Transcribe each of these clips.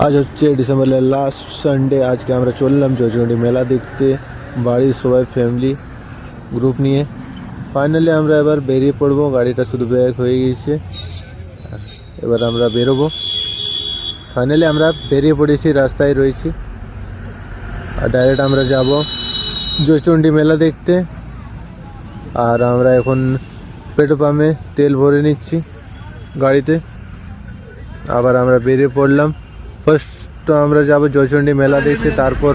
আজ হচ্ছে ডিসেম্বরের লাস্ট সানডে। আজকে আমরা চললাম জয়চণ্ডী মেলা দেখতে, বাড়ির সবাই ফ্যামিলি গ্রুপ নিয়ে। ফাইনালি আমরা এবার বেরিয়ে পড়বো, গাড়িটা শুধু ব্যাক হয়ে গিয়েছে, আর এবার আমরা বেরোবো। ফাইনালি আমরা বেরিয়ে পড়েছি, রাস্তায় রয়েছি, আর ডাইরেক্ট আমরা যাব জয়চণ্ডী মেলা দেখতে। আর আমরা এখন পেট্রোল পাম্পে তেল ভরে নিচ্ছি গাড়িতে, আবার আমরা বেরিয়ে পড়লাম। ফার্স্ট তো আমরা যাব জয়চণ্ডী মেলা দেখতে, তারপর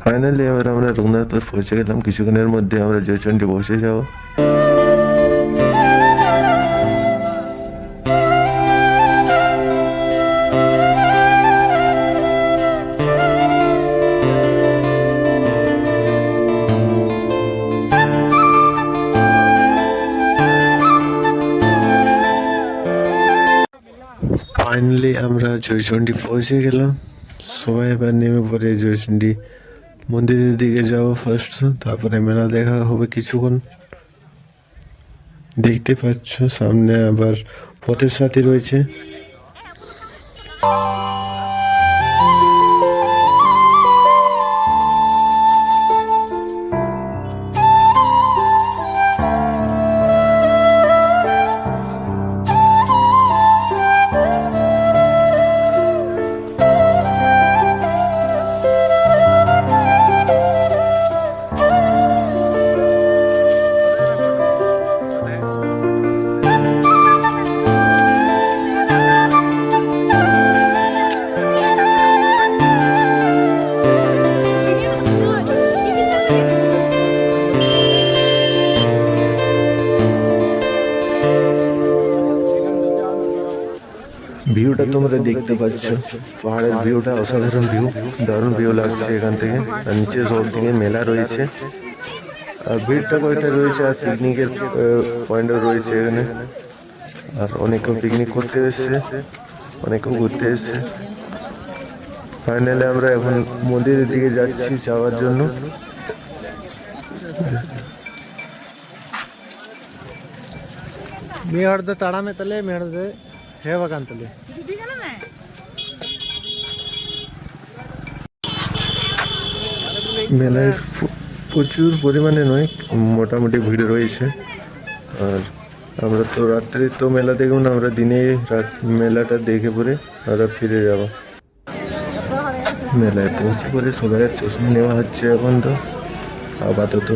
ফাইনালি এবার আমরা রঘুনাথপুর পৌঁছে গেলাম। কিছুক্ষণের মধ্যে আমরা জয়চণ্ডী বসে যাব। ফাইনালি আমরা জয়চণ্ডী পৌঁছে গেলাম। সবাই এবার নেমে পড়ে জয়চণ্ডী মন্দিরের দিকে যাবো ফার্স্ট, তারপরে মেলা দেখা হবে কিছুক্ষণ। দেখতে পাচ্ছ সামনে আবার পথের সাথী রয়েছে। ভিউটা তোমরা দেখতে পাচ্ছ, পাহাড়ের ভিউটা অসাধারণ ভিউ, দারুণ ভিউ লাগছে এখান থেকে। আর নিচে সব দিকে মেলা রয়েছে, আর ভিড়টা কয়টা রয়েছে, আর পিকনিকের পয়েন্টও রয়েছে এখানে। আর অনেকেও পিকনিক করতে এসছে, অনেকেও ঘুরতে এসছে। ফাইনালি আমরা এখন মন্দিরের দিকে যাচ্ছি যাওয়ার জন্য। ಮೇಹಡ್ದ ತಡಮೆ ತಲೆ ಮೇಹಡ್ದ ಹೇವಾಗಂತಲೆ মেলায় প্রচুর পরিমাণে নয়, মোটামুটি ভিড় রয়েছে। আর আমরা তো রাত্রে তো মেলা দেখব না, আমরা দিনে মেলাটা দেখে পরে আমরা ফিরে যাব। মেলায় পৌঁছে পরে সবাই চশমা নেওয়া হচ্ছে এখন তো আপাতত।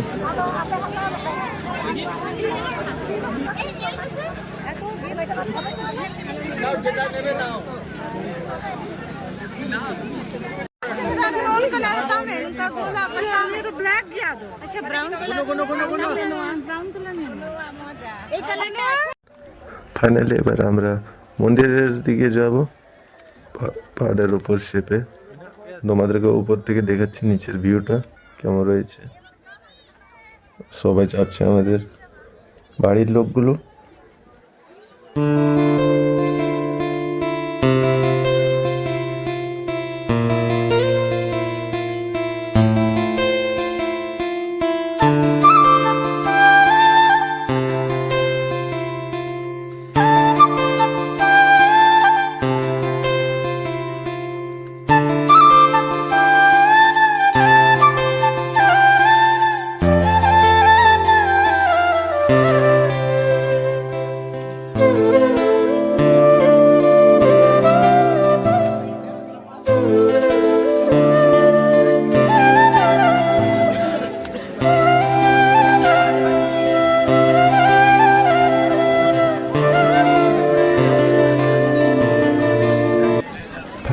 ফাইনালি এবার আমরা মন্দিরের দিকে যাব, পাহাড়ের উপর চেপে। তোমাদেরকে উপর থেকে দেখাচ্ছি নিচের ভিউটা কেমন রয়েছে। সবাই যাচ্ছে আমাদের বাড়ির লোকগুলো।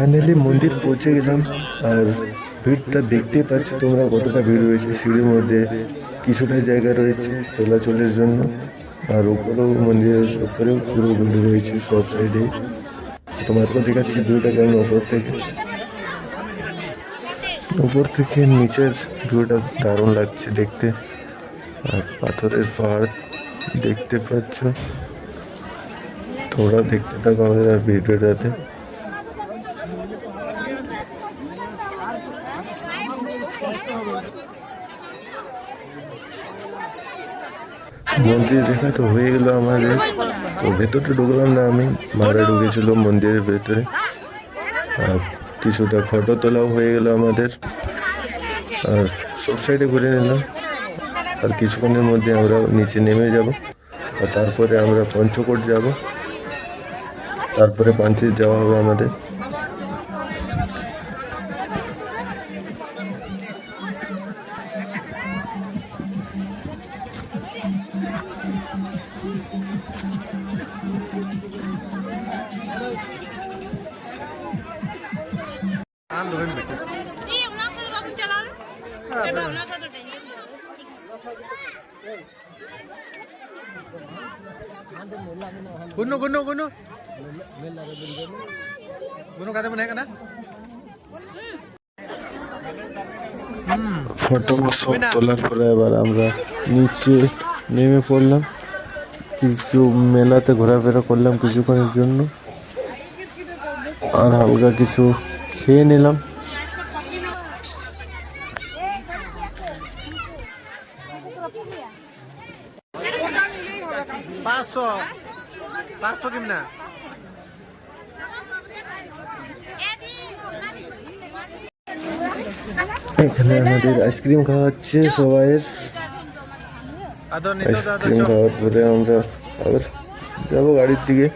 ফাইনালি মন্দির পৌঁছে গেলাম। আর ভিড়টা দেখতে পাচ্ছ তোমরা কতটা ভিড় রয়েছে। সিঁড়ির মধ্যে কিছুটা জায়গা রয়েছে চলাচলের জন্য, আর উপরেও মন্দিরের উপরেও পুরো ভিড় রয়েছে সব সাইডে। তোমাদেরকে দেখাচ্ছি ভিউটা কেমন উপর থেকে নিচের ভিউটা দারুণ লাগছে দেখতে। আর পাথরের পাহাড় দেখতে পাচ্ছ, তোমরা দেখতে থাকো আমাদের আর ভিডিওটাতে। মন্দির দেখা তো হয়ে গেল আমাদের। তো ভেতরটা ঢুকলাম না আমি, মারা ঢুকেছিল মন্দিরের ভেতরে। আর কিছুটা ফটো তোলাও হয়ে গেল আমাদের, আর সব সাইডে ঘুরে নিলাম। আর কিছুক্ষণের মধ্যে আমরা নিচে নেমে যাব, আর তারপরে আমরা পঞ্চকোট যাব, তারপরে পাঞ্চেত যাওয়া হবে আমাদের। Gunung kata mana kana? Photo সব তোলার পরে এবার আমরা নিচে নেমে পড়লাম। কিছু মেলাতে ঘোরাফেরা করলাম কিছুক্ষণের জন্য, আর হালকা কিছু খেয়ে নিলাম। Paso gimna? এখানে আমাদের আইসক্রিম খাওয়া হচ্ছে সবাইয়ের। আইসক্রিম খাওয়ার পরে আমরা আবার যাবো গাড়ির দিকে।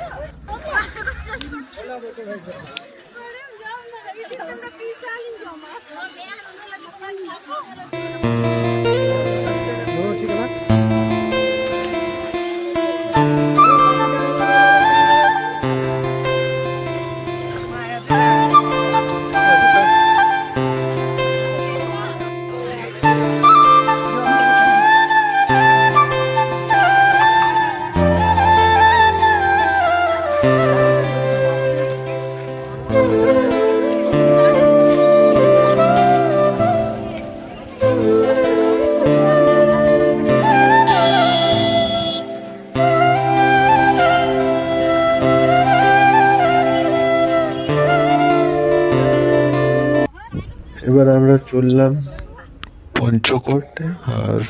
এবার আমরা চললাম পঞ্চকোট আর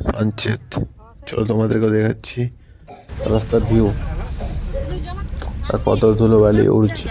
পাঞ্চেত। চলো তোমাদেরকে দেখাচ্ছি রাস্তার ভিউ, আর কত ধুলো বালি উড়ছে।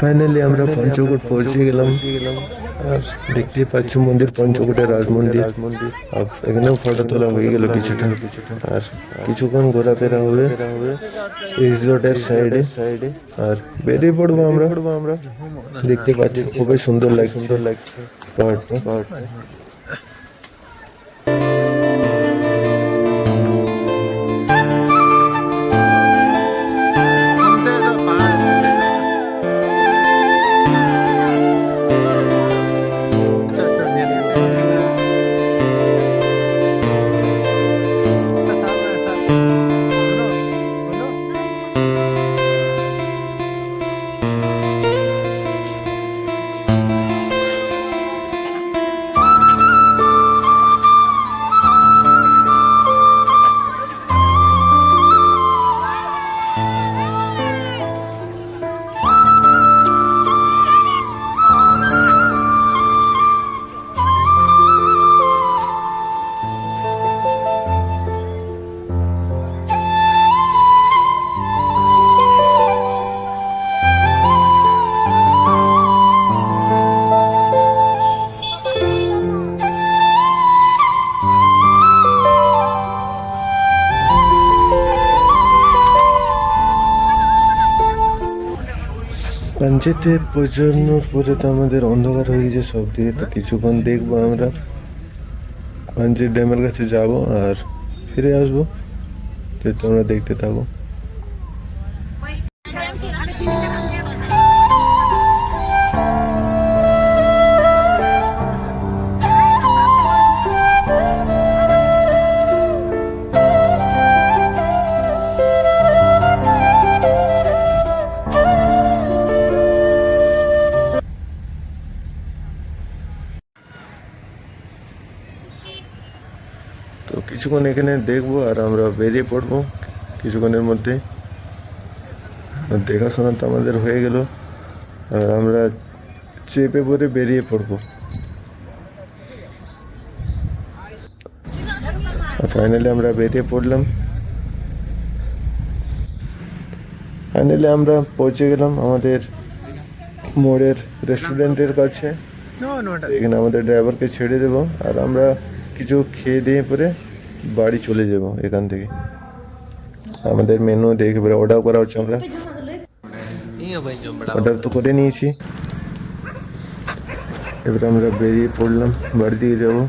ফাইনালি আমরা পঞ্চকোট পৌঁছে গেলাম। আর দেখতেই পাচ্ছ মন্দির, পঞ্চকোটের রাজ মন্দির। আর এখানেও ফটো তোলা হয়ে গেল কিছুটা, আর কিছুক্ষণ ঘোরাফেরা হবে এই রিসোর্টের সাইডে। আর বেরিয়ে পড়বো আমরা। দেখতে পাচ্ছ খুবই সুন্দর লাগছে পাহাড়টা। পাঞ্চেতে পৌঁছানোর পরে তো আমাদের অন্ধকার হয়ে গেছে সব দিকে, তো কিছুক্ষণ দেখবো আমরা পাঞ্চেত ড্যামের কাছে যাব আর ফিরে আসবো। তো তোমরা দেখতে থাকো। তো কিছুক্ষণ এখানে দেখবো আর আমরা বেরিয়ে পড়বো কিছুক্ষণের মধ্যে। আর দেখাশোনা তো আমাদের হয়ে গেল আর আমরা চেপে পড়ে বেরিয়ে পড়বো। আর ফাইনালি আমরা বেরিয়ে পড়লাম। ফাইনালি আমরা পৌঁছে গেলাম আমাদের মোড়ের রেস্টুরেন্টের কাছে। No, no, এখানে আমাদের ড্রাইভারকে ছেড়ে দেবো আর আমরা কিছু খেয়ে দিয়ে পরে বাড়ি চলে যাব এখান থেকে। আমাদের মেনু দেখে পরে অর্ডার করা হচ্ছে, আমরা অর্ডার তো করে নিয়েছি। এবারে আমরা বেরিয়ে পড়লাম, বাড়ি দিকে যাবো।